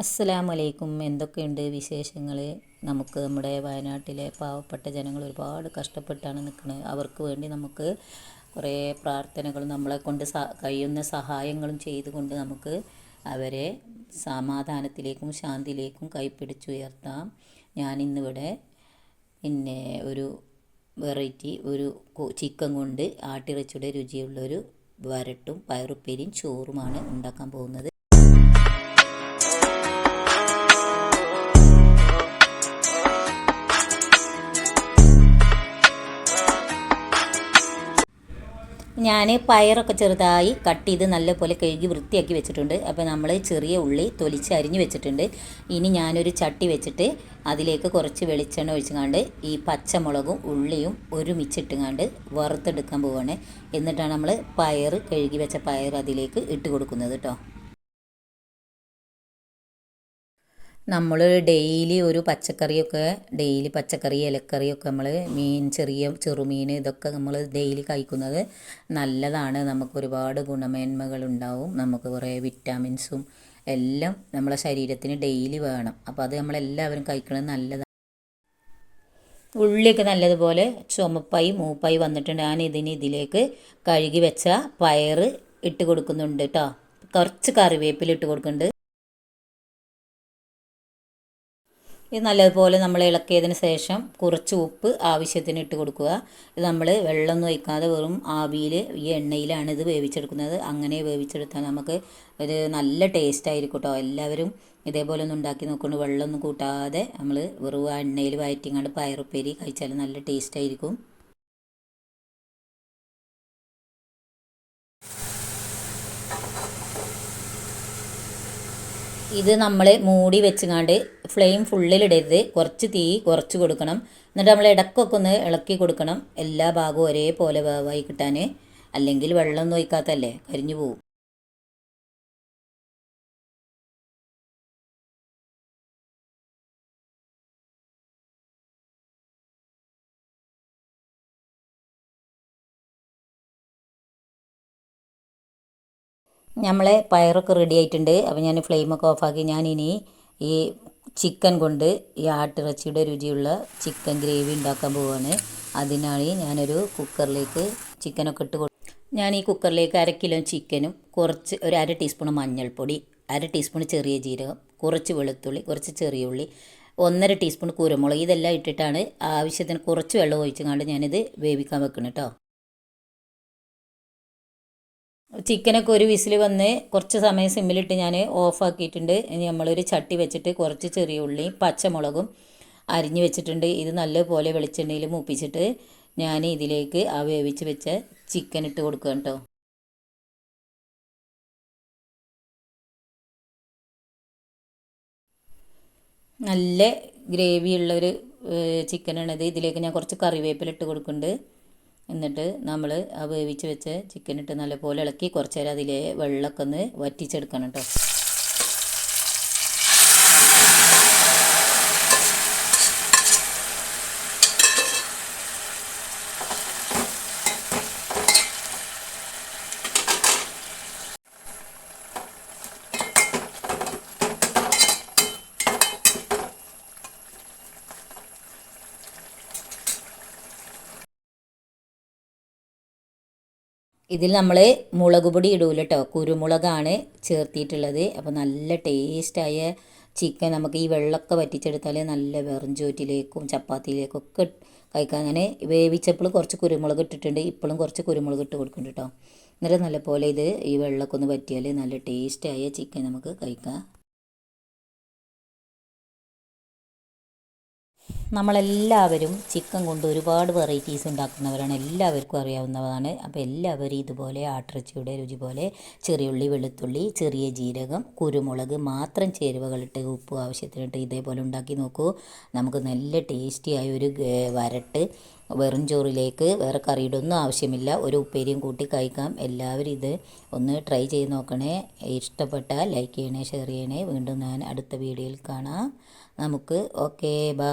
അസ്സലാമു അലൈക്കും. എന്തൊക്കെയുണ്ട് വിശേഷങ്ങൾ? നമുക്ക് നമ്മുടെ വയനാട്ടിലെ പാവപ്പെട്ട ജനങ്ങൾ ഒരുപാട് കഷ്ടപ്പെട്ടാണ് നിൽക്കുന്നത്. അവർക്ക് വേണ്ടി നമുക്ക് കുറേ പ്രാർത്ഥനകളും നമ്മളെ കൊണ്ട് കഴിയുന്ന സഹായങ്ങളും ചെയ്തുകൊണ്ട് നമുക്ക് അവരെ സമാധാനത്തിലേക്കും ശാന്തിയിലേക്കും കൈപ്പിടിച്ചുയർത്താം. ഞാനിന്നിവിടെ പിന്നെ ഒരു വെറൈറ്റി ചിക്കൻ കൊണ്ട് ആട്ടിറച്ചിയുടെ രുചിയുള്ളൊരു വരട്ടും പയറുപ്പേരിയും ചോറുമാണ് ഉണ്ടാക്കാൻ പോകുന്നത്. ഞാൻ പയറൊക്കെ ചെറുതായി കട്ട് ചെയ്ത് നല്ലപോലെ കഴുകി വൃത്തിയാക്കി വെച്ചിട്ടുണ്ട്. അപ്പോൾ നമ്മൾ ചെറിയ ഉള്ളി തൊലിച്ച് അരിഞ്ഞ് വെച്ചിട്ടുണ്ട്. ഇനി ഞാനൊരു ചട്ടി വെച്ചിട്ട് അതിലേക്ക് കുറച്ച് വെളിച്ചെണ്ണ ഒഴിച്ചുകൊണ്ട് ഈ പച്ചമുളകും ഉള്ളിയും ഒരുമിച്ചിട്ടുകൊണ്ട് വറുത്തെടുക്കാൻ പോവുകയാണ്. എന്നിട്ടാണ് നമ്മൾ കഴുകി വെച്ച പയർ അതിലേക്ക് ഇട്ട് കൊടുക്കുന്നത് കേട്ടോ. നമ്മൾ ഡെയിലി ഒരു പച്ചക്കറി ഇലക്കറിയൊക്കെ നമ്മൾ ചെറുമീൻ ഇതൊക്കെ നമ്മൾ ഡെയിലി കഴിക്കുന്നത് നല്ലതാണ്. നമുക്ക് ഒരുപാട് ഗുണമേന്മകളുണ്ടാവും. നമുക്ക് കുറേ വിറ്റാമിൻസും എല്ലാം നമ്മളെ ശരീരത്തിന് ഡെയിലി വേണം. അപ്പോൾ അത് നമ്മളെല്ലാവരും കഴിക്കുന്നത് നല്ലതാണ്. ഉള്ളിയൊക്കെ നല്ലതുപോലെ ചുമപ്പായി മൂപ്പായി വന്നിട്ടുണ്ട്. ഇതിലേക്ക് കഴുകി വെച്ച പയർ ഇട്ട് കൊടുക്കുന്നുണ്ട് കേട്ടോ. കുറച്ച് കറിവേപ്പില ഇട്ട് കൊടുക്കുന്നുണ്ട്. ഇത് നല്ലതുപോലെ നമ്മൾ ഇളക്കിയതിന് ശേഷം കുറച്ച് ഉപ്പ് ആവശ്യത്തിന് ഇട്ട് കൊടുക്കുക. ഇത് നമ്മൾ വെള്ളമൊന്നും ഒഴിക്കാതെ വെറും ആവിയിൽ ഈ എണ്ണയിലാണ് ഇത് വേവിച്ചെടുക്കുന്നത്. അങ്ങനെ വേവിച്ചെടുത്താൽ നമുക്ക് ഒരു നല്ല ടേസ്റ്റ് ആയിരിക്കും കേട്ടോ. എല്ലാവരും ഇതേപോലെ ഒന്ന് ഉണ്ടാക്കി നോക്കൊണ്ട് വെള്ളമൊന്നും കൂട്ടാതെ നമ്മൾ വെറും ആ എണ്ണയിൽ വഴറ്റിങ്ങാണ്ട് പയറുപ്പേരി കഴിച്ചാൽ നല്ല ടേസ്റ്റ് ആയിരിക്കും. ഇത് നമ്മൾ മൂടി വെച്ചുകൊണ്ട് ഫ്ലെയിം ഫുള്ളിലിടരുത്. കുറച്ച് തീ കുറച്ച് കൊടുക്കണം. എന്നിട്ട് നമ്മൾ ഇടയ്ക്കൊക്കെ ഒന്ന് ഇളക്കി കൊടുക്കണം. എല്ലാ ഭാഗവും ഒരേപോലെ വേവായി കിട്ടാൻ. അല്ലെങ്കിൽ വെള്ളമൊന്നും ഒഴിക്കാത്തല്ലേ, കരിഞ്ഞു പോവും. നമ്മളെ പയറൊക്കെ റെഡി ആയിട്ടുണ്ട്. അപ്പോൾ ഞാൻ ഫ്ലെയിമൊക്കെ ഓഫാക്കി ഇനി ഈ ചിക്കൻ കൊണ്ട് ഈ ആട്ടിറച്ചിയുടെ രുചിയുള്ള ചിക്കൻ ഗ്രേവി ഉണ്ടാക്കാൻ പോവുകയാണ്. അതിനായി ഞാനൊരു കുക്കറിലേക്ക് ചിക്കനൊക്കെ ഞാൻ ഈ കുക്കറിലേക്ക് 1/2 കിലോ ചിക്കനും ഒരു 1/2 ടീസ്പൂൺ മഞ്ഞൾപ്പൊടി, 1/2 ടീസ്പൂൺ ചെറിയ ജീരകം, കുറച്ച് വെളുത്തുള്ളി, കുറച്ച് ചെറിയ ഉള്ളി, 1/2 ടീസ്പൂൺ കുരുമുളക് ഇതെല്ലാം ഇട്ടിട്ടാണ് ആവശ്യത്തിന് കുറച്ച് വെള്ളം ഒഴിച്ചുകൊണ്ട് ഞാനിത് വേവിക്കാൻ വെക്കണം കേട്ടോ. ചിക്കനൊക്കെ ഒരു വിസിൽ വന്ന് കുറച്ച് സമയം സിമ്മിലിട്ട് ഞാൻ ഓഫാക്കിയിട്ടുണ്ട്. ഇനി നമ്മളൊരു ചട്ടി വെച്ചിട്ട് കുറച്ച് ചെറിയ ഉള്ളിയും പച്ചമുളകും അരിഞ്ഞ് വെച്ചിട്ടുണ്ട്. ഇത് നല്ലപോലെ വെളിച്ചെണ്ണയിൽ മൂപ്പിച്ചിട്ട് ഞാൻ ഇതിലേക്ക് ആ വേവിച്ച് വെച്ച ചിക്കൻ ഇട്ട് കൊടുക്കുക കേട്ടോ. നല്ല ഗ്രേവിയുള്ളൊരു ചിക്കനാണിത്. ഇതിലേക്ക് ഞാൻ കുറച്ച് കറിവേപ്പില ഇട്ട് കൊടുക്കുന്നുണ്ട്. എന്നിട്ട് നമ്മൾ ആ വേവിച്ച് വെച്ച് ചിക്കനിട്ട് നല്ലപോലെ ഇളക്കി കുറച്ച് നേരം അതിലെ വെള്ളമൊക്കെ ഒന്ന് വറ്റിച്ചെടുക്കണം കേട്ടോ. ഇതിൽ നമ്മൾ മുളക് പൊടി ഇടൂല കേട്ടോ, കുരുമുളകാണ് ചേർത്തിട്ടുള്ളത്. അപ്പോൾ നല്ല ടേസ്റ്റായ ചിക്കൻ നമുക്ക് ഈ വെള്ളമൊക്കെ വറ്റിച്ചെടുത്താൽ നല്ല വെറും ചോറ്റിലേക്കും ചപ്പാത്തിയിലേക്കൊക്കെ കഴിക്കാൻ. അങ്ങനെ വേവിച്ചപ്പോൾ കുറച്ച് കുരുമുളക് ഇട്ടിട്ടുണ്ട്. ഇപ്പോഴും കുറച്ച് കുരുമുളക് ഇട്ട് കൊടുക്കുന്നുണ്ട് കേട്ടോ. എന്നിട്ട് നല്ലപോലെ ഈ വെള്ളമൊക്കെ ഒന്ന് വറ്റിയാൽ നല്ല ടേസ്റ്റായ ചിക്കൻ നമുക്ക് കഴിക്കാം. നമ്മളെല്ലാവരും ചിക്കൻ കൊണ്ട് ഒരുപാട് വെറൈറ്റീസ് ഉണ്ടാക്കുന്നവരാണ്. എല്ലാവർക്കും അറിയാവുന്നതാണ്. അപ്പോൾ എല്ലാവരും ഇതുപോലെ ആട്ടിറച്ചിയുടെ രുചി പോലെ ചെറിയുള്ളി, വെളുത്തുള്ളി, ചെറിയ ജീരകം, കുരുമുളക് മാത്രം ചേരുവകളിട്ട് ഉപ്പ് ആവശ്യത്തിനിട്ട് ഇതേപോലെ ഉണ്ടാക്കി നോക്കൂ. നമുക്ക് നല്ല ടേസ്റ്റിയായ ഒരു വരട്ട് വെറും ചോറിലേക്ക് വേറെ കറിയുടെ ഒന്നും ആവശ്യമില്ല. ഒരു ഉപ്പേരിയും കൂട്ടി കഴിക്കാം. എല്ലാവരും ഇത് ഒന്ന് ട്രൈ ചെയ്ത് നോക്കണേ. ഇഷ്ടപ്പെട്ടാൽ ലൈക്ക് ചെയ്യണേ, ഷെയർ ചെയ്യണേ. വീണ്ടും ഞാൻ അടുത്ത വീഡിയോയിൽ കാണാം. നമുക്ക് ഓക്കെ, ബൈ.